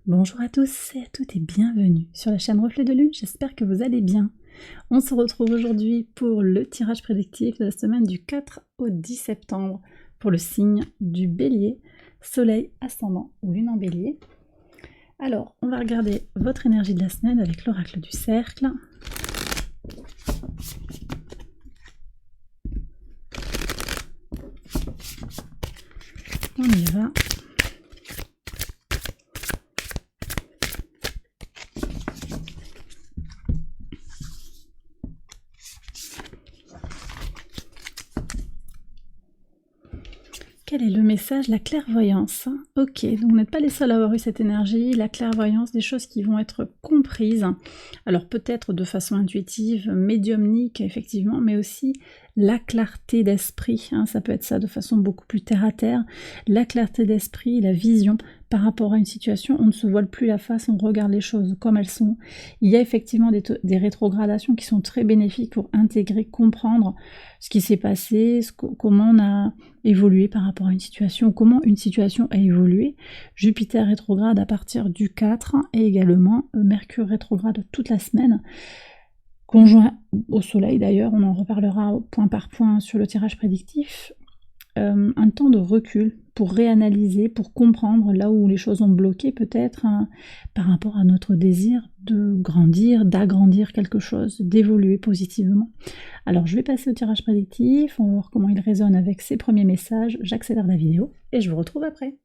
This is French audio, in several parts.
Bonjour à tous et à toutes et bienvenue sur la chaîne Reflet de Lune, j'espère que vous allez bien. On se retrouve aujourd'hui pour le tirage prédictif de la semaine du 4 au 10 septembre pour le signe du Bélier, Soleil, Ascendant ou Lune en Bélier. Alors, on va regarder votre énergie de la semaine avec l'oracle du cercle. On y va. Quel est le message? La clairvoyance. Ok, donc vous n'êtes pas les seuls à avoir eu cette énergie, la clairvoyance, des choses qui vont être comprises, alors peut-être de façon intuitive, médiumnique effectivement, mais aussi la clarté d'esprit, ça peut être ça de façon beaucoup plus terre à terre, la clarté d'esprit, la vision par rapport à une situation, on ne se voile plus la face, on regarde les choses comme elles sont. Il y a effectivement des rétrogradations qui sont très bénéfiques pour intégrer, comprendre ce qui s'est passé, comment on a évolué par rapport à une situation, comment une situation a évolué. Jupiter rétrograde à partir du 4 et également Mercure rétrograde toute la semaine, conjoint au Soleil d'ailleurs, on en reparlera point par point sur le tirage prédictif. Un temps de recul pour réanalyser, pour comprendre là où les choses ont bloqué peut-être par rapport à notre désir de grandir, d'agrandir quelque chose, d'évoluer positivement. Alors je vais passer au tirage prédictif, on va voir comment il résonne avec ces premiers messages, j'accélère la vidéo et je vous retrouve après.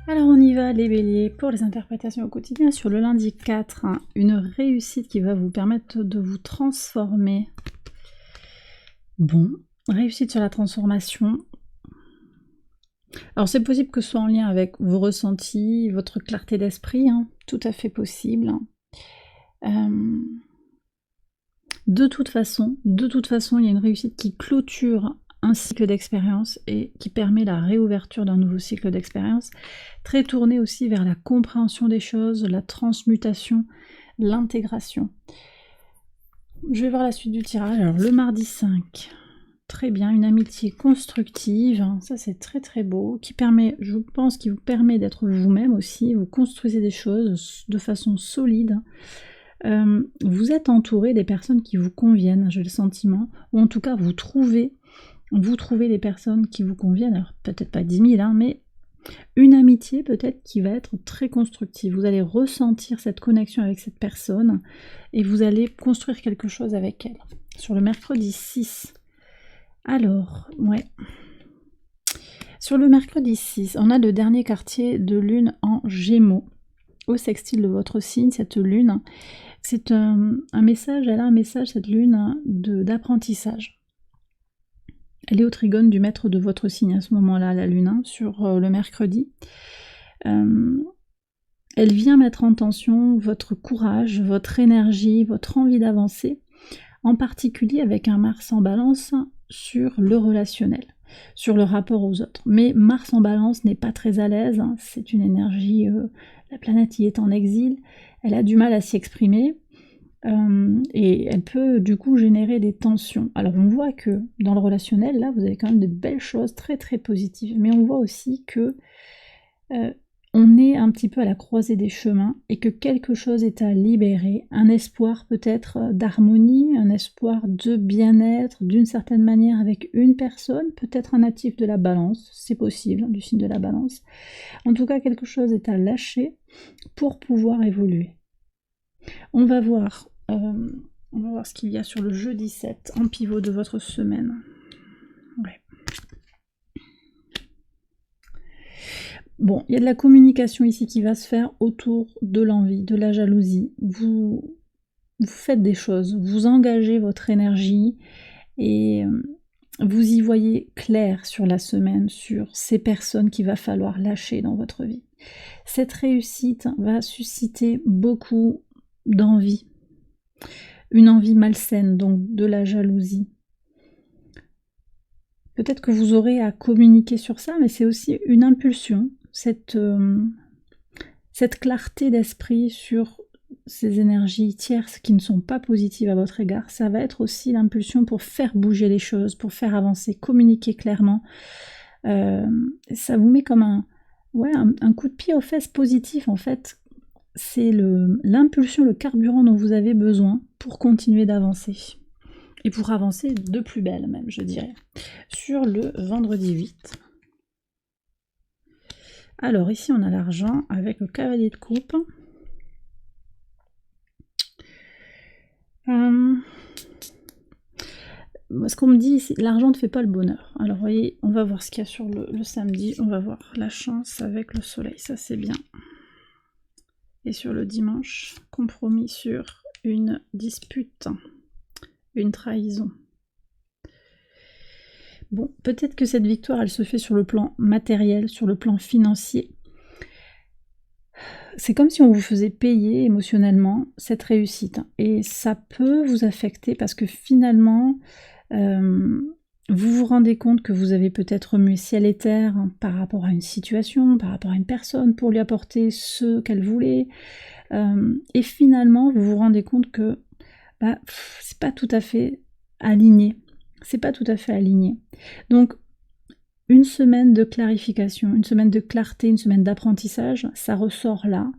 Alors on y va les béliers pour les interprétations au quotidien sur le lundi 4, une réussite qui va vous permettre de vous transformer. Bon, réussite sur la transformation. Alors c'est possible que ce soit en lien avec vos ressentis, votre clarté d'esprit, tout à fait possible. De toute façon, il y a une réussite qui clôture un cycle d'expérience et qui permet la réouverture d'un nouveau cycle d'expérience, très tourné aussi vers la compréhension des choses, la transmutation, l'intégration. Je vais voir la suite du tirage. Alors le mardi 5, très bien, une amitié constructive, ça c'est très très beau, qui permet, je pense, qui vous permet d'être vous-même aussi, vous construisez des choses de façon solide. Vous êtes entouré des personnes qui vous conviennent, j'ai le sentiment, ou en tout cas vous trouvez les personnes qui vous conviennent, alors peut-être pas 10 000, mais une amitié peut-être qui va être très constructive. Vous allez ressentir cette connexion avec cette personne et vous allez construire quelque chose avec elle. Sur le mercredi 6, alors, ouais. Sur le mercredi 6, on a le dernier quartier de lune en Gémeaux, au sextile de votre signe, cette lune. C'est un message, elle a un message, cette lune, d'apprentissage. Elle est au trigone du maître de votre signe à ce moment-là, la lune, sur le mercredi. Elle vient mettre en tension votre courage, votre énergie, votre envie d'avancer, en particulier avec un Mars en balance sur le relationnel, sur le rapport aux autres. Mais Mars en balance n'est pas très à l'aise, c'est une énergie, la planète y est en exil, elle a du mal à s'y exprimer, et elle peut du coup générer des tensions. Alors on voit que dans le relationnel, là, vous avez quand même de belles choses très très positives, mais on voit aussi que on est un petit peu à la croisée des chemins et que quelque chose est à libérer, un espoir peut-être d'harmonie, un espoir de bien-être d'une certaine manière avec une personne, peut-être un natif de la balance, c'est possible, du signe de la balance. En tout cas, quelque chose est à lâcher pour pouvoir évoluer. On va voir ce qu'il y a sur le jeudi 7 en pivot de votre semaine. Ouais. Bon, il y a de la communication ici qui va se faire autour de l'envie, de la jalousie. Vous faites des choses, vous engagez votre énergie et vous y voyez clair sur la semaine, sur ces personnes qu'il va falloir lâcher dans votre vie. Cette réussite va susciter beaucoup d'envie, une envie malsaine, donc de la jalousie. Peut-être que vous aurez à communiquer sur ça, mais c'est aussi une impulsion, cette clarté d'esprit sur ces énergies tierces qui ne sont pas positives à votre égard. Ça va être aussi l'impulsion pour faire bouger les choses, pour faire avancer, communiquer clairement. Ça vous met comme un coup de pied aux fesses positif en fait. C'est l'impulsion, le carburant dont vous avez besoin pour continuer d'avancer. Et pour avancer de plus belle même, je dirais. Sur le vendredi 8. Alors ici on a l'argent avec le cavalier de coupe. Ce qu'on me dit ici, l'argent ne fait pas le bonheur. Alors vous voyez, on va voir ce qu'il y a sur le samedi. On va voir la chance avec le soleil, ça c'est bien. Et sur le dimanche, compromis sur une dispute, une trahison. Bon, peut-être que cette victoire, elle se fait sur le plan matériel, sur le plan financier. C'est comme si on vous faisait payer émotionnellement cette réussite. Et ça peut vous affecter parce que finalement, vous vous rendez compte que vous avez peut-être remué ciel et terre par rapport à une situation, par rapport à une personne, pour lui apporter ce qu'elle voulait. Et finalement, vous vous rendez compte que c'est pas tout à fait aligné. C'est pas tout à fait aligné. Donc, une semaine de clarification, une semaine de clarté, une semaine d'apprentissage, ça ressort là.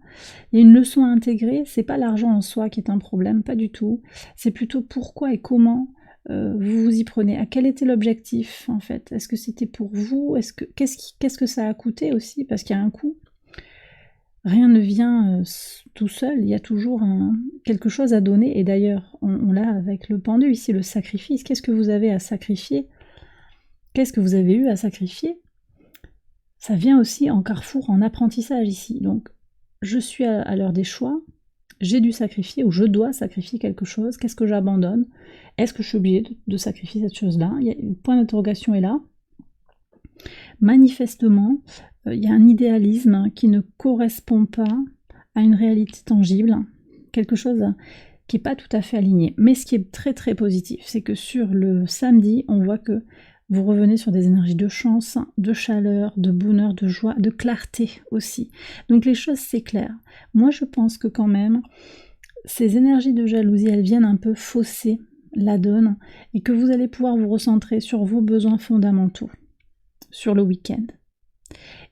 Il y a une leçon à intégrer, c'est pas l'argent en soi qui est un problème, pas du tout. C'est plutôt pourquoi et comment vous vous y prenez. À quel était l'objectif en fait? Est-ce que c'était pour vous? Qu'est-ce que ça a coûté aussi? Parce qu'il y a un coût. Rien ne vient tout seul, il y a toujours quelque chose à donner. Et d'ailleurs, on l'a avec le pendu ici, le sacrifice. Qu'est-ce que vous avez à sacrifier? Qu'est-ce que vous avez eu à sacrifier? Ça vient aussi en carrefour, en apprentissage ici. Donc, je suis à l'heure des choix, j'ai dû sacrifier ou je dois sacrifier quelque chose. Qu'est-ce que j'abandonne? Est-ce que je suis obligée de sacrifier cette chose-là? Le point d'interrogation est là. Manifestement, il y a un idéalisme qui ne correspond pas à une réalité tangible, quelque chose qui n'est pas tout à fait aligné. Mais ce qui est très très positif, c'est que sur le samedi, on voit que vous revenez sur des énergies de chance, de chaleur, de bonheur, de joie, de clarté aussi. Donc les choses s'éclairent. Moi je pense que quand même, ces énergies de jalousie, elles viennent un peu fausser la donne et que vous allez pouvoir vous recentrer sur vos besoins fondamentaux sur le week-end.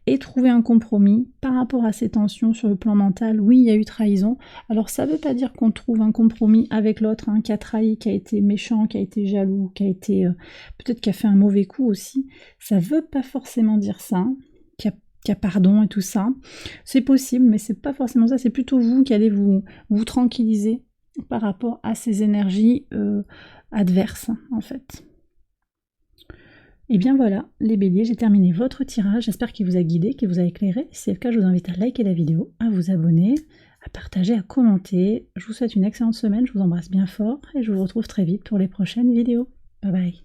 Et trouver un compromis par rapport à ces tensions sur le plan mental. Oui, il y a eu trahison. Alors ça ne veut pas dire qu'on trouve un compromis avec l'autre qui a trahi, qui a été méchant, qui a été jaloux, qui a été peut-être qui a fait un mauvais coup aussi. Ça ne veut pas forcément dire ça, qu'il y a pardon et tout ça. C'est possible, mais c'est pas forcément ça. C'est plutôt vous qui allez vous tranquilliser par rapport à ces énergies adverses en fait. Et bien voilà, les béliers, j'ai terminé votre tirage, j'espère qu'il vous a guidé, qu'il vous a éclairé. Si c'est le cas, je vous invite à liker la vidéo, à vous abonner, à partager, à commenter. Je vous souhaite une excellente semaine, je vous embrasse bien fort et je vous retrouve très vite pour les prochaines vidéos. Bye bye.